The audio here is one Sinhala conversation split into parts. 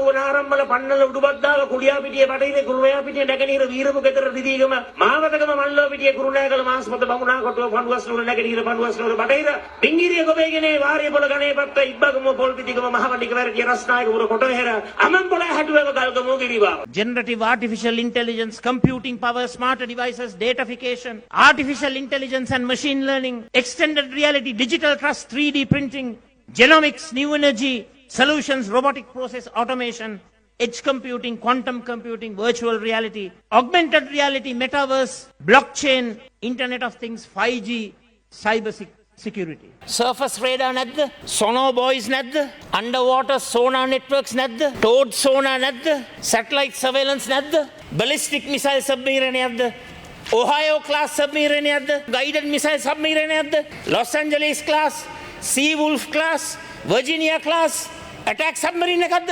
දුවනාරම්මල පන්නල උඩුබද්දාව කුලියාපිටිය බඩේනේ කුරුණෑපිටිය නැගෙනහිර වීරපු ගෙදර දිදීගම මාවතගම මල්ලෝපිටිය කුරුණෑගල මාස්පත බමුණා කොටුව පඬුවස්නුවර නැගෙනහිර Panduwasnuwara බඩේර Bingiriya ගොබේගනේ වාරිය පොළ ගණේපත්ත ඉබ්බගම පොල්පිටිගම මහවණික වැරදිය රස්නායකපුර කොටහෙර අමම්පොළ හැටුවක ගල්ගම ගිරිවා. Generative artificial intelligence, computing power, smarter devices, datafication, artificial intelligence and machine learning, extended reality, digital trust, 3D printing, genomics, new energy solutions, robotic process automation, edge computing, quantum computing, virtual reality, augmented reality, metaverse, blockchain, internet of things, 5G, cyber security. Surface radar නැද්ද? sonar buoys නැද්ද? underwater sonar networks නැද්ද? towed sonar නැද්ද? satellite surveillance නැද්ද? ballistic missile submarine නැද්ද? Ohio class submarine නැද්ද? guided missile submarine නැද්ද? Los Angeles class, Sea Wolf class, Virginia class attack submarine එකක්ද?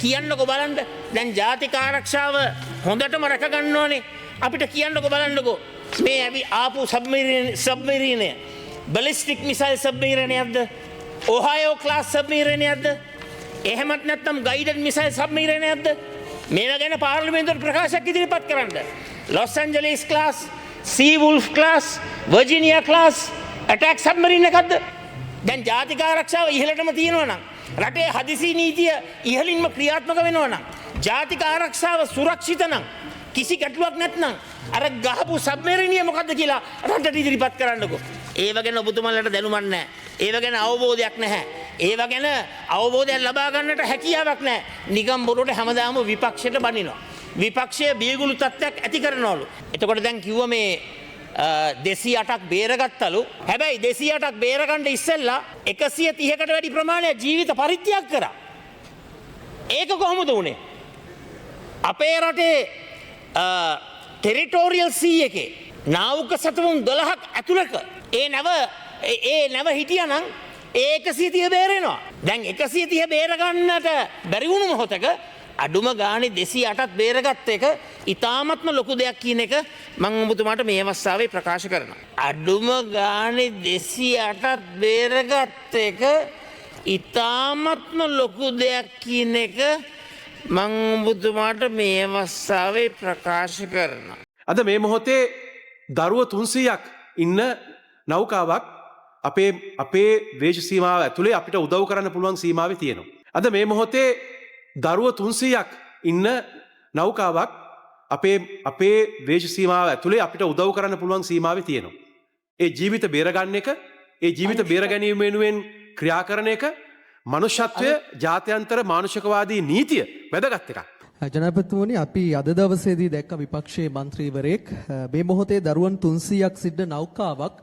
කියන්නකො බලන්න. දැන් ජාතික ආරක්ෂාව හොඳටම රැක ගන්න ඕනේ. අපිට කියන්නකො බලන්නකො මේ ඇවි ආපු සබ්මරීනය බැලිස්ටික් මිසයිල් සබ්මරීනයක්ද? ඔහායෝ ක්ලාස් සබ්මරීනයක්ද? එහෙමත් නැත්නම් ගයිඩඩ් මිසයිල් සබ්මරීනයක්ද? මේවා ගැන පාර්ලිමේන්තුවට ප්‍රකාශයක් ඉදිරිපත් කරන්න. ලොස් ඇන්ජලිස් ක්ලාස්, සී වුල්ෆ් ක්ලාස්, වර්ජිනියා ක්ලාස් ඇටැක් සබ්මරීන් එකක්ද? දැන් ජාතික ආරක්ෂාව ඉහළටම තියෙනවා නම්, රටේ හදිසි නීතිය ඉහළින්ම ක්‍රියාත්මක වෙනවා නම්, ජාතික ආරක්ෂාව සුරක්ෂිත නම්, කිසි ගැටලුවක් නැත්නම් අර ගහපු සබ්මරීනිය මොකද්ද කියලා රටට ඉදිරිපත් කරන්නකෝ. ඒව ගැන ඔබතුමන්ලට දැනුමක් නැහැ. ඒව ගැන අවබෝධයක් නැහැ. ඒව ගැන අවබෝධයක් ලබා ගන්නට හැකියාවක් නැහැ. නිකම් බොරුවට හැමදාම විපක්ෂයට බනිනවා. විපක්ෂයේ බියගුළු තත්ත්වයක් ඇති කරනවලු. එතකොට දැන් කිව්ව මේ 208ක් බේරගත්තලු. හැබැයි 208ක් බේරගන්න ඉස්සෙල්ලා 130කට වැඩි ප්‍රමාණයක් ජීවිත පරිත්‍යාග කරා. ඒක කොහොමද උනේ? අපේ රටේ ටෙරිටෝරියල් සී එකේ නාවක සතුරුන් 12ක් ඇතුළක ඒ නැව හිටියනම් ඒ 130 බේරෙනවා. දැන් 130 බේරගන්නට බැරි වුණු මොහොතක අඩුම ගානේ 208ක් බේරගත්ත එක ඉතාමත්ම ලොකු දෙයක් කියන එක මම ඔබතුමාට මේ අවස්ථාවේ ප්‍රකාශ කරනවා. අඩුම ගානේ 208ක් බේරගත්ත එක ඉතාමත්ම ලොකු දෙයක් කියන එක මම ඔබතුමාට මේ අවස්ථාවේ ප්‍රකාශ කරනවා. අද මේ මොහොතේ දරුව 300ක් ඉන්න නෞකාවක් අපේ වේශ සීමාව ඇතුලේ අපිට උදව් කරන්න පුළුවන් සීමාවේ තියෙනවා. අද මේ මොහොතේ දරුව 300ක් ඉන්න නෞකාවක් අපේ වේශ සීමාව ඇතුලේ අපිට උදව් කරන්න පුළුවන් සීමාවේ තියෙනවා. ඒ ජීවිත බේරගන්න එක, ඒ ජීවිත බේර ගැනීම වෙනුවෙන් ක්‍රියා කරන එක මනුෂ්‍යත්වය ජාත්‍යන්තර මානුෂිකවාදී නීතිය වැදගත් එකක්. ජනාධිපතිතුමනි, අපි අද දවසේදී දැක්ක විපක්ෂයේ മന്ത്രിවරයෙක් මේ මොහොතේ දරුවන් 300ක් සිට නෞකාවක්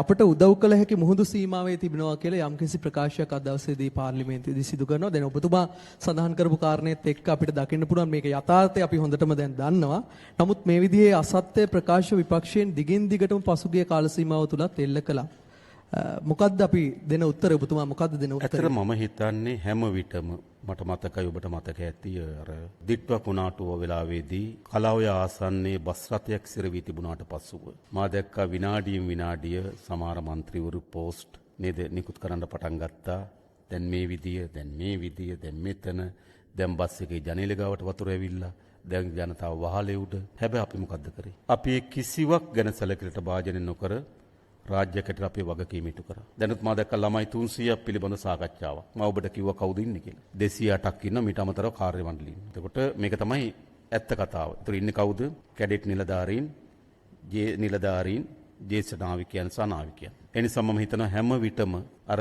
අපට උදව් කළ හැකි මුහුදු සීමාවේ තිබෙනවා කියලා යම්කිසි ප්‍රකාශයක් අද දවසේදී පාර්ලිමේන්තුවේදී සිදු කරනවා. දැන් ඔබතුමා සඳහන් කරපු කාරණේත් එක්ක අපිට දකින්න පුළුවන් මේක යථාර්ථය අපි හොඳටම දැන් දන්නවා. නමුත් මේ විදිහේ අසත්‍ය ප්‍රකාශ විපක්ෂයෙන් දිගින් දිගටම පසුගිය කාල සීමාව තුලත් එල්ල කළා. මොකද්ද අපි දෙන උත්තරය? ඔබතුමා මොකද්ද දෙන උත්තරය? ඇත්තට මම හිතන්නේ හැම විටම මට මතකයි, ඔබට මතක ඇති අර දිට්ව කුණාටුව වෙලාවේදී කලාවේ ආසන්නයේ බස් රථයක් සිරවී තිබුණාට පසුව මා දැක්කා විනාඩියෙන් විනාඩිය සමහර മന്ത്രിවරු පෝස්ට් නේද නිකුත් කරන්න පටන් ගත්තා. දැන් මේ විදිය දැන් මෙතන දැන් බස් එකේ ජනේල ගාවට වතුර ඇවිල්ලා දැන් ජනතාව වහලේ උඩ. හැබැයි අපි මොකද්ද කරේ? අපි කිසිවක් ගැන සැලකිලිට භාජනය නොකර රාජ්‍යයකට අපේ වගකීම ඉටු කරා. දැනුත් මා දැක්ක ළමයි 300ක් පිළිබඳ සාකච්ඡාවක්. මම ඔබට කිව්වා කවුද ඉන්නේ කියලා. 208ක් ඉන්න මීට අමතරව කාර්ය මණ්ඩලීන්. එතකොට මේක තමයි ඇත්ත කතාව. ඒතර ඉන්නේ කවුද? කැඩෙට් නිලධාරීන්, ජ්‍යෙෂ්ඨ නාවිකයන් සහ නාවිකයන්. ඒ නිසා මම හිතනවා හැම විටම අර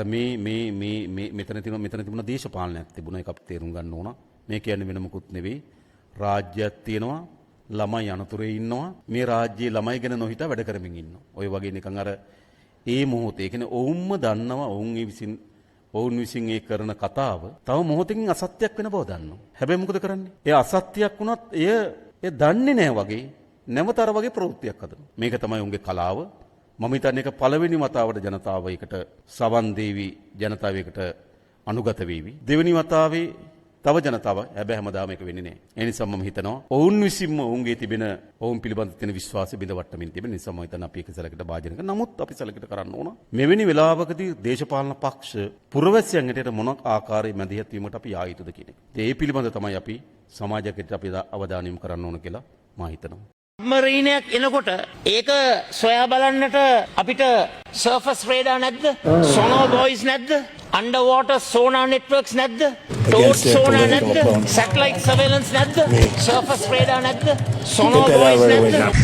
මෙතන තිබුණ දේශපාලනයක් තිබුණා. ඒක අපි තේරුම් ගන්න ඕන. මේ කියන්නේ වෙන මොකුත් නෙවෙයි. රාජ්‍යයක් තියෙනවා, ළමයි අනතුරේ ඉන්නවා. මේ රාජ්‍යයේ ළමයි ගැන නොහිතා වැඩ කරමින් ඉන්නවා. ඔය වගේ නිකන් අර ඒ මොහොතේ කියන්නේ ඔවුන්ම දන්නවා ඔවුන් විසින් ඒ කරන කතාව තව මොහොතකින් අසත්‍යයක් වෙන බව දන්නවා. හැබැයි මොකද කරන්නේ? ඒ අසත්‍යයක් වුණත් ඒ දන්නේ නැහැ වගේ නැවත අර වගේ ප්‍රවෘත්තියක් හදනවා. මේක තමයි උන්ගේ කලාව. මම හිතන්නේ ඒක පළවෙනි වතාවට ජනතාව එකට සවන් දේවි, ජනතාව එකට අනුගත වේවි. දෙවෙනි වතාවේ තව ජනතාව හැබැයි හැමදාම එක වෙන්නේ නැහැ. ඒ නිසා මම හිතනවා ඔවුන් විසින්ම ඔවුන්ගේ තිබෙන ඔවුන් පිළිබඳ තියෙන විශ්වාසය බිඳවට්ටමින් තිබෙන නිසා මම හිතනවා අපි ඒක සැලකට භාජනය කරනවා. නමුත් අපි සැලකට කරන්න ඕන මෙවැනි වෙලාවකදී දේශපාලන පක්ෂ පුරවැසියන් හැටියට මොන ආකාරයේ මැදිහත් වීමකට අපි ආ යුතුද කියන එක. ඒ පිළිබඳ තමයි අපි සමාජයකට අපි අවධානය යොමු කරන්න ඕන කියලා මම හිතනවා. සබ්මරීනයක් එනකොට ඒක සොයා බලන්නට අපිට සර්ෆස් රේඩා නැද්ද? සොනෝ බොයිස් නැද්ද? අන්ඩර්වෝටර් සෝනා නෙට්වර්ක්ස් නැද්ද? ටෝට් සෝනා නැද්ද? සැටලයිට් සර්වේලන්ස් නැද්ද? සර්ෆස් රේඩා නැද්ද? සොනෝ බොයිස් නැද්ද?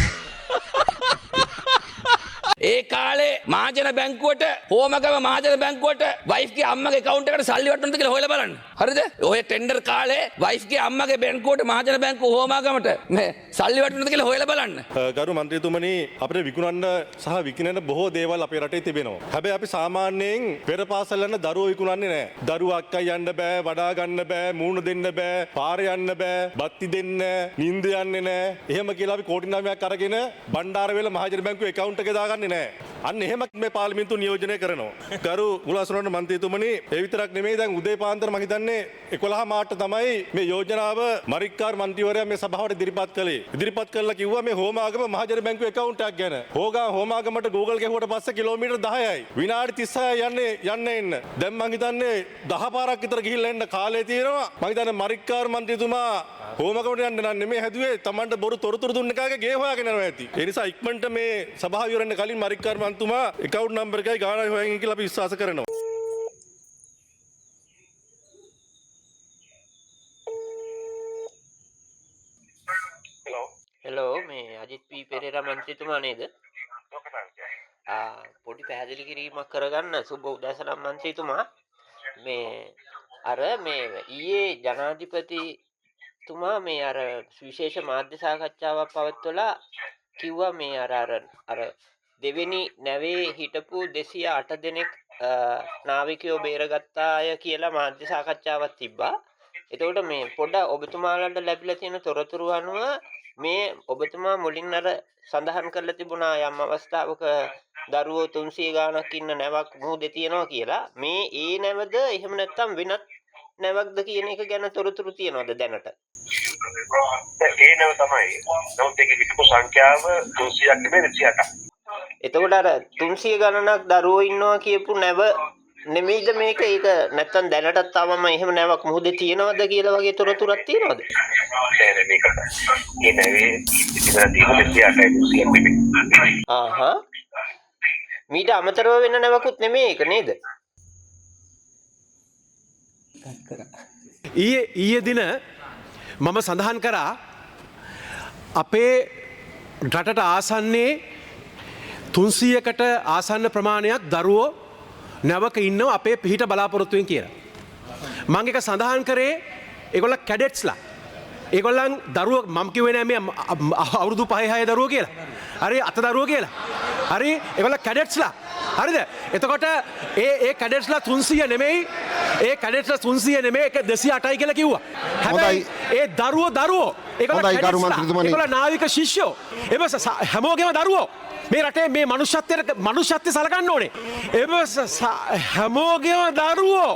ඒ කාලේ මහජන බැංකුවට හෝමගම මහජන බැංකුවට වයිෆ්ගේ අම්මගේ account එකට සල්ලි වටනද කියලා හොයලා බලන්න. හරිද? ඔය ටෙන්ඩර් කාලේ වයිෆ්ගේ අම්මගේ බැංකුවට මහජන බැංකුව හෝමගමට මේ සල්ලි වටනද කියලා හොයලා බලන්න. ගරු මන්ත්‍රීතුමනි අපිට විකුණන්න සහ විකිණන බොහෝ දේවල් අපේ රටේ තිබෙනවා. හැබැයි අපි සාමාන්‍යයෙන් පෙර පාසල් යන දරුවෝ විකුණන්නේ නැහැ. දරුවා අක්කයි යන්න බෑ, වඩා ගන්න බෑ, මූණ දෙන්න බෑ, පාරේ යන්න බෑ, බත්ති දෙන්න, නිින්ද යන්නේ නැහැ. එහෙම කියලා අපි කෝටි 9ක් අරගෙන බණ්ඩාරවේල මහජන බැංකුවේ account එකේ දාගන්නේ නැහැ. අන්න එහෙම මේ පාර්ලිමේන්තුව නියෝජනය කරනවා. ගරු මුලාසුරන්න මන්ත්‍රීතුමනි ඒ විතරක් නෙමෙයි දැන් උදේ පාන්දර මම හිතන්නේ 11 මාට තමයි මේ යෝජනාව මරික්කාර් මන්ත්‍රීවරයා මේ සභාවට ඉදිරිපත් කළේ. ඉදිරිපත් කළා කිව්වා මේ හෝමාගම මහජන බැංකුවේ account එකක් ගැන. හෝමාගමට Google ගැහුවට පස්සේ කිලෝමීටර් 10යි. විනාඩි 36යි යන්න එන්න. දැන් මම හිතන්නේ 10 පාරක් විතර ගිහිල්ලා එන්න කාලය තියෙනවා. මම හිතන්නේ මරික්කාර් මන්ත්‍රීතුමා හෝමගමට යන්න නෙමෙයි හැදුවේ Tamanට බොරු තොරතුරු දුන්න එකාගේ ගේ හොයාගෙන යනවා ඇති. ඒ නිසා ඉක්මනට මේ සභාව ඉවරන්න කලින් මරික්කාර් මන්තුමා account number එකයි ගානයි හොයන් කියලා අපි විශ්වාස කරනවා. හෙලෝ මේ අජිත් පී පෙරේරා මන්ත්‍රීතුමා නේද? පොඩි පැහැදිලි කිරීමක් කරගන්න සුබ උදෑසන මන්ත්‍රීතුමා. මේ අර මේ ඊයේ ජනාධිපතිතුමා මේ අර විශේෂ මාධ්‍ය සාකච්ඡාවක් පවත්වලා කිව්වා මේ අර දෙවෙනි නැවේ හිටපු 208 දෙනෙක් නාවිකයෝ බේරගත්තාය කියලා මාධ්‍ය සාකච්ඡාවක් තිබ්බා. එතකොට මේ පොඩ්ඩක් ඔබතුමාලට ලැබිලා තියෙන තොරතුරු අනුව මේ ඔබතුමා මුලින් අර සඳහන් කරලා තිබුණා යම් අවස්ථාවක දරුවෝ 300 ගාණක් ඉන්න නැවක් මුහුදේ තියෙනවා කියලා. මේ ඒ නැවද එහෙම නැත්නම් වෙනත් නැවක්ද කියන එක ගැන තොරතුරු තියනවද දැනට? ඒ නැව තමයි. නමුත් ඒකේ විකපු සංඛ්‍යාව 300ක් නෙමෙයි 208ක්. එතකොට අර 300 ගණනක් දරුවෝ ඉන්නවා කියපු නැව නෙමෙයිද මේක? ඒක නැත්තම් දැනටත් තාමම එහෙම නැවක් මුහුදේ තියෙනවද කියලා වගේ තොරතුරක් තියෙනවද? නෑ මේක. ඒ නැවේ ඉතින් දීපු 208යි. ආහා. මීට අමතරව වෙන නැවකුත් නෙමෙයි ඒක නේද? ඊයේ දින මම සඳහන් කරා අපේ රටට ආසන්නේ 300කට ආසන්න ප්‍රමාණයක් දරුවෝ නැවක ඉන්නවා අපේ පිහිට බලාපොරොත්තුවෙන් කියලා. මම එක සඳහන් කරේ ඒගොල්ල කැඩෙට්ස්ලා. ඒගොල්ලන් දරුවෝ මම කිව්වේ නෑ මේ අවුරුදු 5-6 දරුවෝ කියලා. හරි අත දරුවෝ කියලා. හරි ඒගොල්ල කැඩෙට්ස්ලා. හරිද? එතකොට ඒ කැඩෙට්ස්ලා 300 නෙමෙයි. ඒ කැඩෙට්ස්ලා 300 නෙමෙයි ඒක 208යි කියලා කිව්වා. හැබැයි ඒ දරුවෝ ඒගොල්ල නාවික ශිෂ්‍යෝ. එබ හැමෝගෙම දරුවෝ. මේ රටේ මේ මනුෂ්‍යත්වය සලකන්න ඕනේ. එබ හැමෝගෙම දරුවෝ